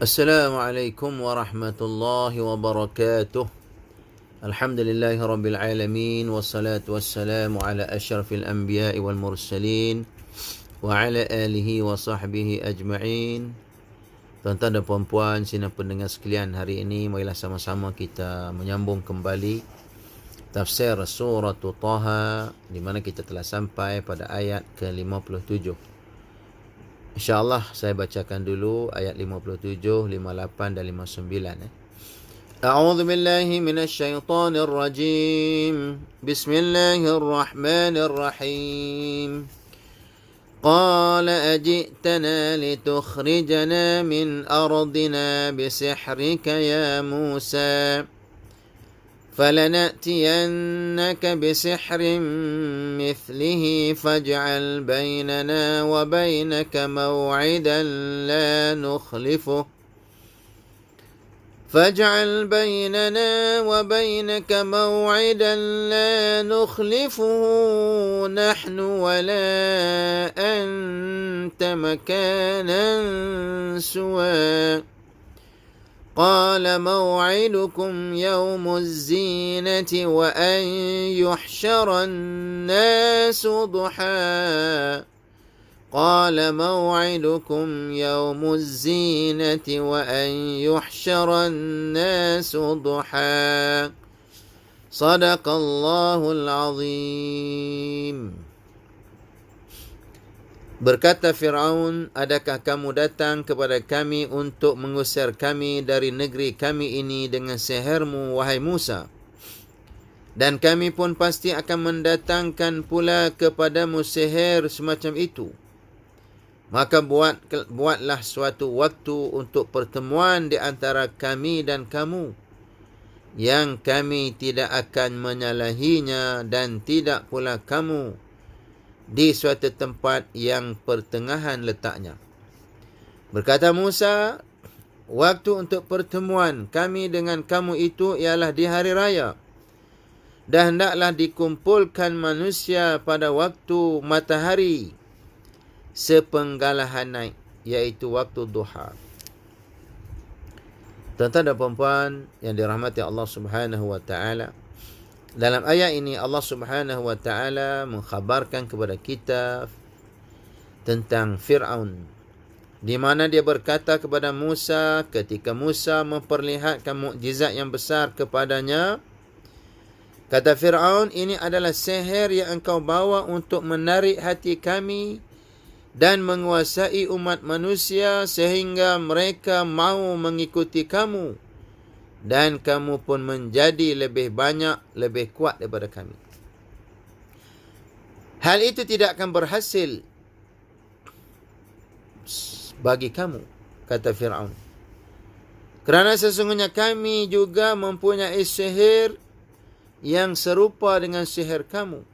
Assalamualaikum warahmatullahi wabarakatuh. Alhamdulillahi rabbil alamin, wassalatu wassalamu ala asyrafil anbiya'i wal mursalin wa ala alihi wa sahbihi ajma'in. Tuan-tuan dan puan-puan, sidang pendengar sekalian, hari ini marilah sama-sama kita menyambung kembali tafsir surah Taha, di mana kita telah sampai pada ayat ke-57. InsyaAllah saya bacakan dulu ayat 57, 58 dan 59. A'udzu billahi minasyaitonir rajim. Bismillahirrahmanirrahim. Qala aji'tana litukhrijana min ardina bisihrika ya Musa. فلنأتينك بسحر مثله فاجعل بيننا وبينك موعدا لا نخلفه نحن ولا أنت مكانا سوى قال موعدكم يوم الزينة وأن يحشر الناس ضحى قال موعدكم يوم الزينة وأن يحشر الناس ضحى صدق الله العظيم. Berkata Fir'aun, adakah kamu datang kepada kami untuk mengusir kami dari negeri kami ini dengan sihirmu, wahai Musa? Dan kami pun pasti akan mendatangkan pula kepadamu sihir semacam itu. Maka buatlah suatu waktu untuk pertemuan di antara kami dan kamu, yang kami tidak akan menyalahinya dan tidak pula kamu, di suatu tempat yang pertengahan letaknya. Berkata Musa, waktu untuk pertemuan kami dengan kamu itu ialah di hari raya, dan hendaklah dikumpulkan manusia pada waktu matahari sepenggalahan naik, iaitu waktu duha. Tuan-tuan dan puan-puan yang dirahmati Allah Subhanahu wa taala, dalam ayat ini Allah Subhanahu wa taala mengkhabarkan kepada kita tentang Fir'aun, di mana dia berkata kepada Musa ketika Musa memperlihatkan mukjizat yang besar kepadanya. Kata Fir'aun, ini adalah sihir yang engkau bawa untuk menarik hati kami dan menguasai umat manusia sehingga mereka mau mengikuti kamu, dan kamu pun menjadi lebih banyak, lebih kuat daripada kami. Hal itu tidak akan berhasil bagi kamu, kata Fir'aun, kerana sesungguhnya kami juga mempunyai sihir yang serupa dengan sihir kamu.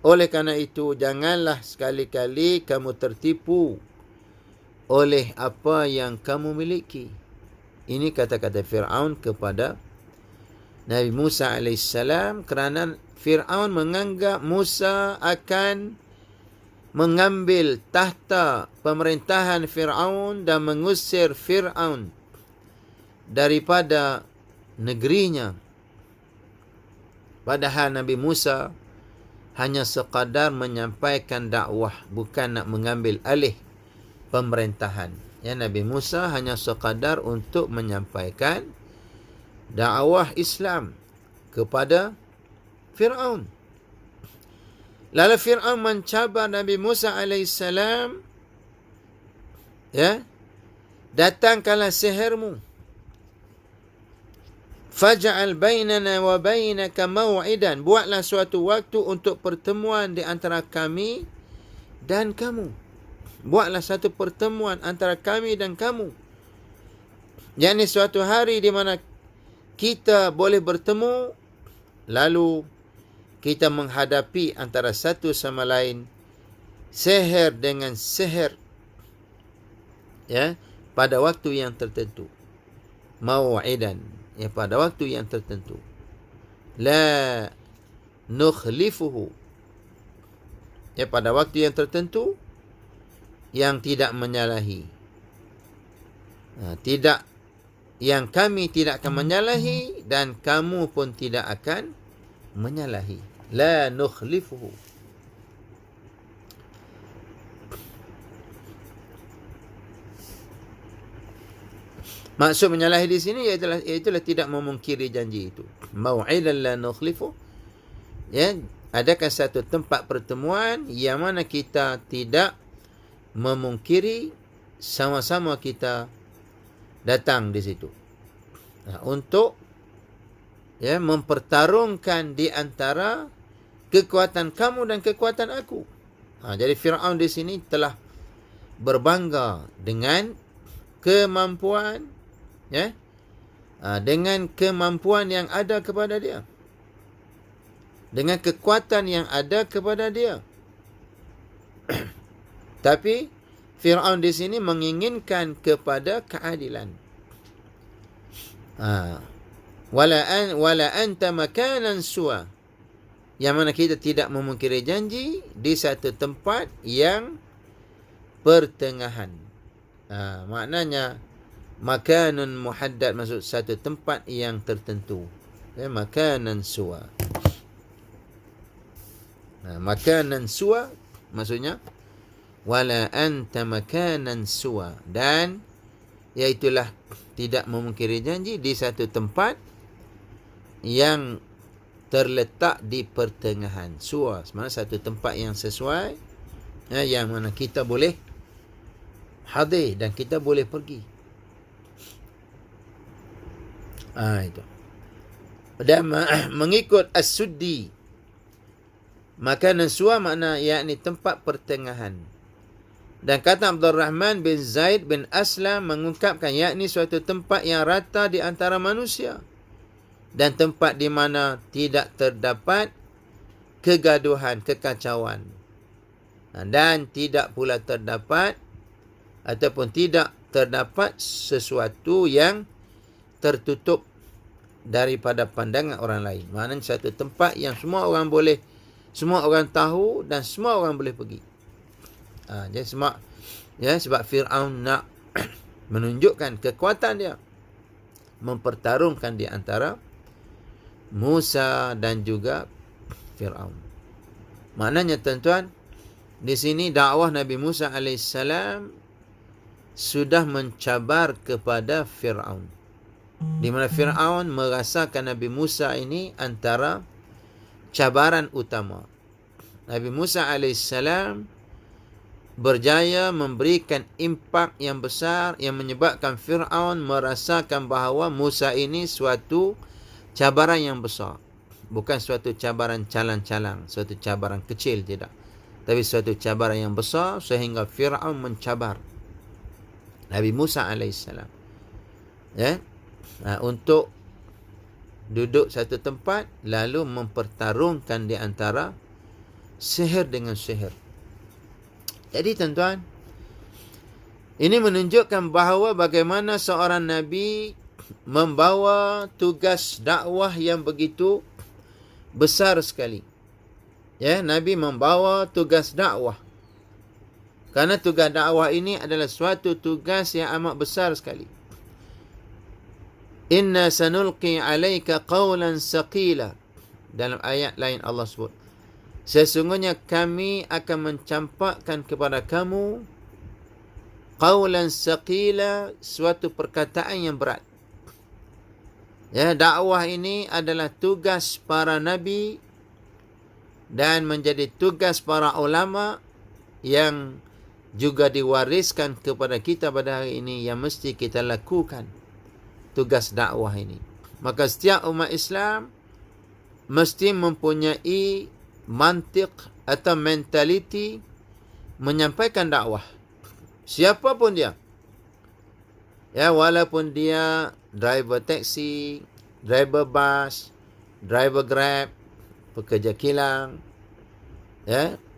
Oleh kerana itu, janganlah sekali-kali kamu tertipu oleh apa yang kamu miliki. Ini kata-kata Fir'aun kepada Nabi Musa AS, kerana Fir'aun menganggap Musa akan mengambil tahta pemerintahan Fir'aun dan mengusir Fir'aun daripada negerinya. Padahal Nabi Musa hanya sekadar menyampaikan dakwah, bukan nak mengambil alih pemerintahan. Ya, Nabi Musa hanya sekadar untuk menyampaikan dakwah Islam kepada Fir'aun. Lalu Fir'aun mencabar Nabi Musa AS, ya, datangkanlah sihirmu. Faj'al bainana wa bainaka maw'idan, buatlah suatu waktu untuk pertemuan di antara kami dan kamu. Buatlah satu pertemuan antara kami dan kamu, yakni suatu hari di mana kita boleh bertemu, lalu kita menghadapi antara satu sama lain, sihir dengan sihir, ya, pada waktu yang tertentu. Maw'idan, ya, pada waktu yang tertentu. La nukhlifuhu, ya, pada waktu yang tertentu, yang tidak menyalahi. Tidak, yang kami tidak akan menyalahi dan kamu pun tidak akan menyalahi. La nukhlifuhu. Maksud menyalahi di sini iaitulah tidak memungkiri janji itu. Mau'idan la nukhlifu. Ya, adakah satu tempat pertemuan yang mana kita tidak memungkiri, sama-sama kita datang di situ. Untuk mempertarungkan di antara kekuatan kamu dan kekuatan aku. Jadi Firaun di sini telah berbangga dengan kemampuan, dengan kemampuan yang ada kepada dia, dengan kekuatan yang ada kepada dia. Tapi Firaun di sini menginginkan kepada keadilan. Wala anta makanan suwa, yang mana kita tidak memungkiri janji di satu tempat yang pertengahan. Maknanya makanun muhaddad, maksud satu tempat yang tertentu. Makanan suwa. Makanan suwa maksudnya wala anta makanan suwa, dan iaitulah tidak memungkiri janji di satu tempat yang terletak di pertengahan. Suwa maksudnya satu tempat yang sesuai, yang mana kita boleh hadir dan kita boleh pergi. Itu. Dan mengikut As-Suddi, makanan suwa makna yakni tempat pertengahan. Dan kata Abdul Rahman bin Zaid bin Aslam mengungkapkan yakni suatu tempat yang rata di antara manusia dan tempat di mana tidak terdapat kegaduhan, kekacauan, dan tidak pula terdapat ataupun tidak terdapat sesuatu yang tertutup daripada pandangan orang lain. Maknanya satu tempat yang semua orang boleh, semua orang tahu dan semua orang boleh pergi. Jadi sebab Fir'aun nak menunjukkan kekuatan dia, mempertarungkan di antara Musa dan juga Fir'aun. Maknanya tuan-tuan, di sini dakwah Nabi Musa AS sudah mencabar kepada Fir'aun, di mana Fir'aun merasakan Nabi Musa ini antara cabaran utama. Nabi Musa AS berjaya memberikan impak yang besar yang menyebabkan Fir'aun merasakan bahawa Musa ini suatu cabaran yang besar. Bukan suatu cabaran calang-calang, suatu cabaran kecil, tidak. Tapi suatu cabaran yang besar sehingga Fir'aun mencabar Nabi Musa AS. Untuk duduk satu tempat lalu mempertarungkan di antara sihir dengan sihir. Jadi tuan-tuan, ini menunjukkan bahawa bagaimana seorang Nabi membawa tugas dakwah yang begitu besar sekali. Nabi membawa tugas dakwah. Karena tugas dakwah ini adalah suatu tugas yang amat besar sekali. Inna sanulqi alaika qawlan saqila. Dalam ayat lain Allah sebut, sesungguhnya kami akan mencampakkan kepada kamu qawlan saqila, suatu perkataan yang berat. Dakwah ini adalah tugas para nabi dan menjadi tugas para ulama yang juga diwariskan kepada kita pada hari ini, yang mesti kita lakukan tugas dakwah ini. Maka setiap umat Islam mesti mempunyai mantik atau mentaliti menyampaikan dakwah. Siapapun dia. Walaupun dia driver taksi, driver bus, driver Grab, pekerja kilang,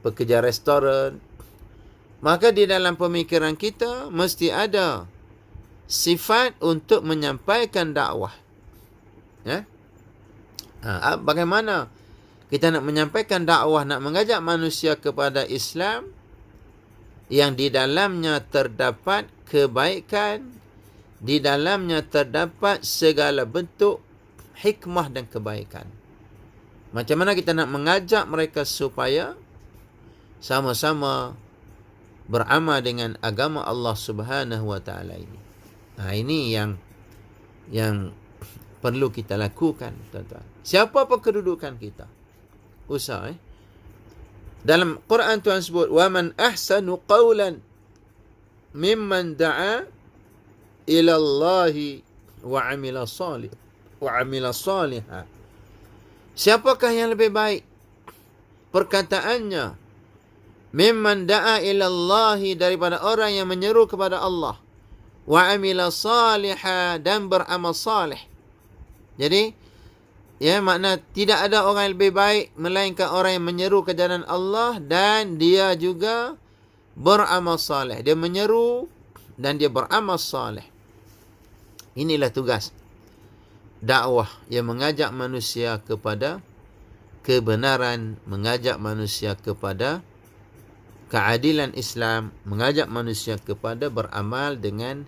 pekerja restoran, maka di dalam pemikiran kita mesti ada sifat untuk menyampaikan dakwah. Bagaimana kita nak menyampaikan dakwah, nak mengajak manusia kepada Islam yang di dalamnya terdapat kebaikan, di dalamnya terdapat segala bentuk hikmah dan kebaikan. Macam mana kita nak mengajak mereka supaya sama-sama beramal dengan agama Allah Subhanahu wa taala ini. Ini yang perlu kita lakukan, tuan-tuan. Siapa pun kedudukan kita. Usah Dalam Quran Tuhan sebut, "Wa man ahsanu qawlan mimman da'a ila Allahi wa 'amila salihah." Siapakah yang lebih baik perkataannya mimman da'a ila Allahi, daripada orang yang menyeru kepada Allah, wa 'amila salihah, dan beramal salih. Jadi makna tidak ada orang yang lebih baik melainkan orang yang menyeru ke jalan Allah dan dia juga beramal salih. Dia menyeru dan dia beramal salih. Inilah tugas dakwah yang mengajak manusia kepada kebenaran, mengajak manusia kepada keadilan Islam, mengajak manusia kepada beramal dengan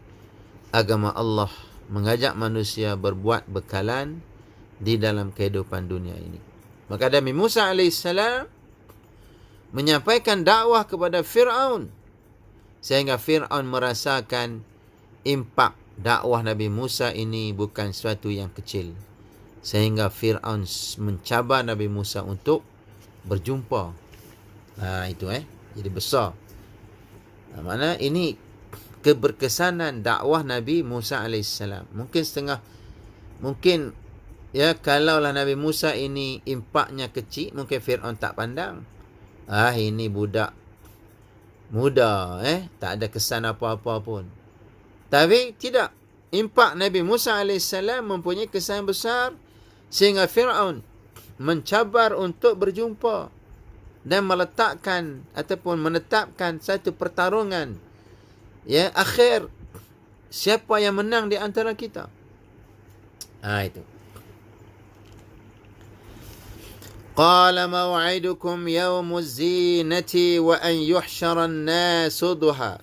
agama Allah, mengajak manusia berbuat bekalan di dalam kehidupan dunia ini. Maka Nabi Musa AS menyampaikan dakwah kepada Fir'aun, sehingga Fir'aun merasakan impak dakwah Nabi Musa ini bukan sesuatu yang kecil, sehingga Fir'aun mencabar Nabi Musa untuk berjumpa. Jadi besar. Makna ini keberkesanan dakwah Nabi Musa AS. Mungkin kalaulah Nabi Musa ini impaknya kecil, mungkin Fir'aun tak pandang. Ini budak muda, tak ada kesan apa-apa pun. Tapi tidak. Impak Nabi Musa AS mempunyai kesan besar, sehingga Fir'aun mencabar untuk berjumpa dan meletakkan ataupun menetapkan satu pertarungan akhir, siapa yang menang di antara kita. Itu. Qala maw'idukum yawmuz zinati wa an yuhsyara an-nasu duha.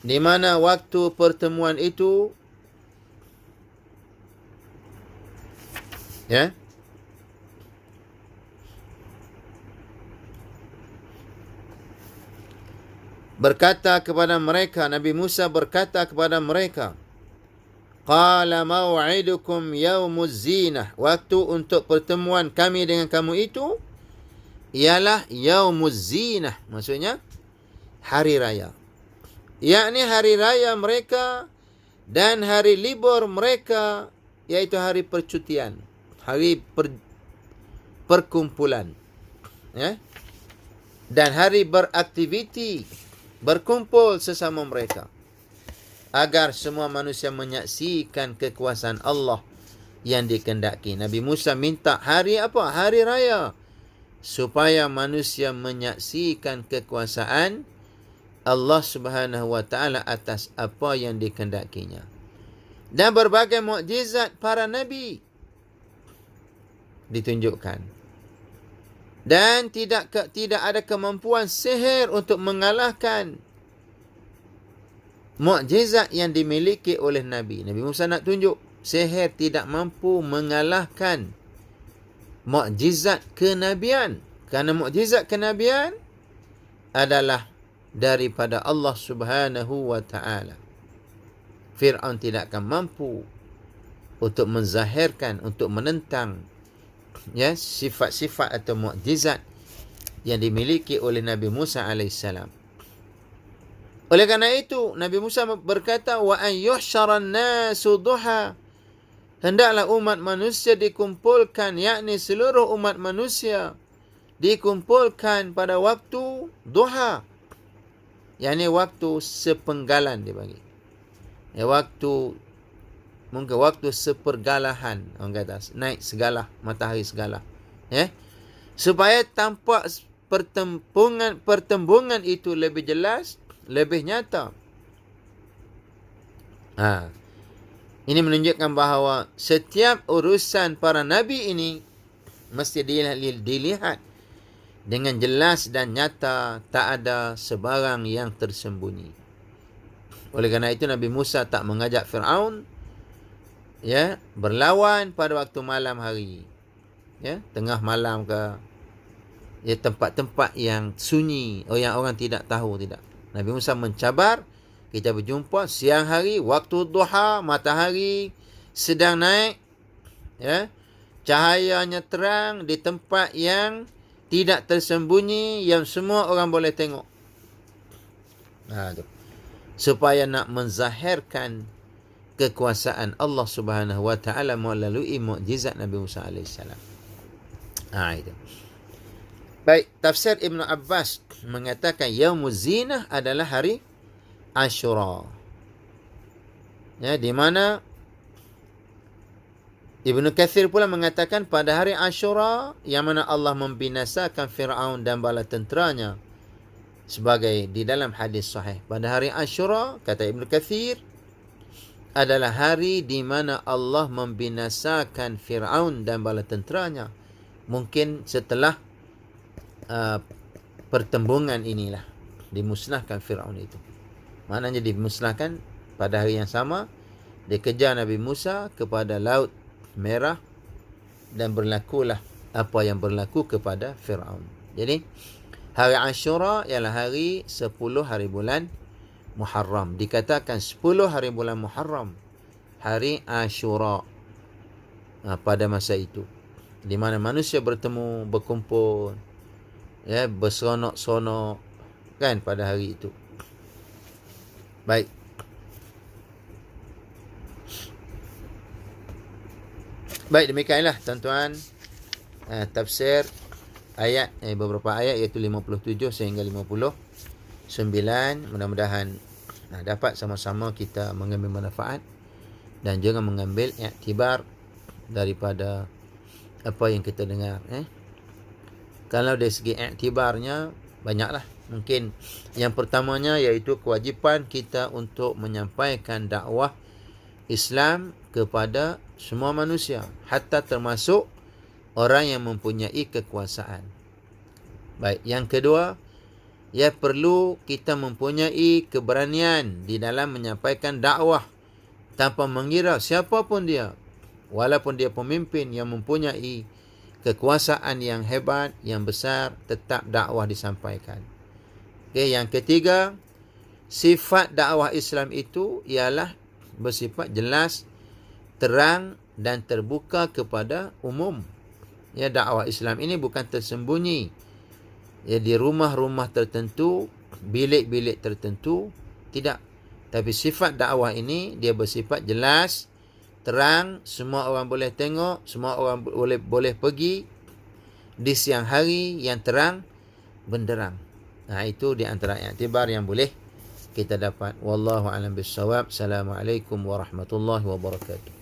Di mana waktu pertemuan itu berkata kepada mereka, Nabi Musa berkata kepada mereka, qala maw'idukum yaumuz zinah, waktu untuk pertemuan kami dengan kamu itu ialah yaumuz zinah, maksudnya hari raya, yakni hari raya mereka dan hari libur mereka, iaitu hari percutian, hari perkumpulan, dan hari beraktiviti, berkumpul sesama mereka, agar semua manusia menyaksikan kekuasaan Allah yang dikehendaki. Nabi Musa minta hari apa? Hari raya, supaya manusia menyaksikan kekuasaan Allah Subhanahu wa taala atas apa yang dikehendakinya. Dan berbagai mukjizat para nabi ditunjukkan. Dan tidak ada kemampuan sihir untuk mengalahkan mukjizat yang dimiliki oleh Nabi. Nabi Musa nak tunjuk sihir tidak mampu mengalahkan mukjizat kenabian. Kerana mukjizat kenabian adalah daripada Allah Subhanahu wa taala. Fir'aun tidak akan mampu untuk menzahirkan, untuk menentang sifat-sifat atau mukjizat yang dimiliki oleh Nabi Musa alaihissalam. Oleh kerana itu, Nabi Musa berkata, wa an yuhsyaran nasu duha, hendaklah umat manusia dikumpulkan, yakni seluruh umat manusia dikumpulkan pada waktu duha, yakni waktu sepenggalan dia bagi. Mungkin waktu sepergalahan, orang kata naik segala, matahari segala, supaya tampak pertembungan itu lebih jelas, lebih nyata. Ini menunjukkan bahawa setiap urusan para nabi ini mesti dilihat dengan jelas dan nyata, tak ada sebarang yang tersembunyi. Oleh kerana itu Nabi Musa tak mengajak Firaun ya berlawan pada waktu malam hari. Ya, tengah malam ke, ya, tempat-tempat yang sunyi, yang orang tidak tahu, tidak. Nabi Musa mencabar, kita berjumpa siang hari, waktu duha, matahari sedang naik, ya, cahayanya terang di tempat yang tidak tersembunyi, yang semua orang boleh tengok. Supaya nak menzahirkan kekuasaan Allah Subhanahu Wa Taala melalui mukjizat Nabi Musa alaihissalam. Itu. Baik, tafsir Ibn Abbas mengatakan Yaumuz Zinah adalah hari Ashura. Ya, di mana Ibnu Katsir pula mengatakan pada hari Ashura yang mana Allah membinasakan Firaun dan bala tenteranya, sebagai di dalam hadis sahih. Pada hari Ashura, kata Ibnu Katsir, adalah hari di mana Allah membinasakan Firaun dan bala tenteranya. Mungkin setelah pertembungan inilah dimusnahkan Firaun itu. Maknanya dimusnahkan pada hari yang sama, dikejar Nabi Musa kepada Laut Merah dan berlakulah apa yang berlaku kepada Firaun. Jadi hari Ashura ialah hari 10 hari bulan Muharram. Dikatakan 10 hari bulan Muharram, hari Ashura pada masa itu, di mana manusia bertemu, berkumpul, ya, berseronok-seronok kan pada hari itu. Baik. Baik, demikianlah tuan-tuan tafsir ayat beberapa ayat iaitu 57 sehingga 59. Mudah-mudahan dapat sama-sama kita mengambil manfaat dan juga mengambil iktibar daripada apa yang kita dengar. Kalau dari segi iktibarnya banyaklah. Mungkin yang pertamanya iaitu kewajipan kita untuk menyampaikan dakwah Islam kepada semua manusia, hatta termasuk orang yang mempunyai kekuasaan. Baik, yang kedua, perlu kita mempunyai keberanian di dalam menyampaikan dakwah tanpa mengira siapapun dia, walaupun dia pemimpin yang mempunyai kekuasaan yang hebat, yang besar, tetap dakwah disampaikan. Yang ketiga, sifat dakwah Islam itu ialah bersifat jelas, terang dan terbuka kepada umum. Ya, dakwah Islam ini bukan tersembunyi, ya, di rumah-rumah tertentu, bilik-bilik tertentu, tidak. Tapi sifat dakwah ini dia bersifat jelas, terang, semua orang boleh tengok, semua orang boleh pergi di siang hari yang terang benderang. Itu di antara iktibar yang boleh kita dapat. Wallahu a'lam bissawab. Assalamualaikum warahmatullahi wabarakatuh.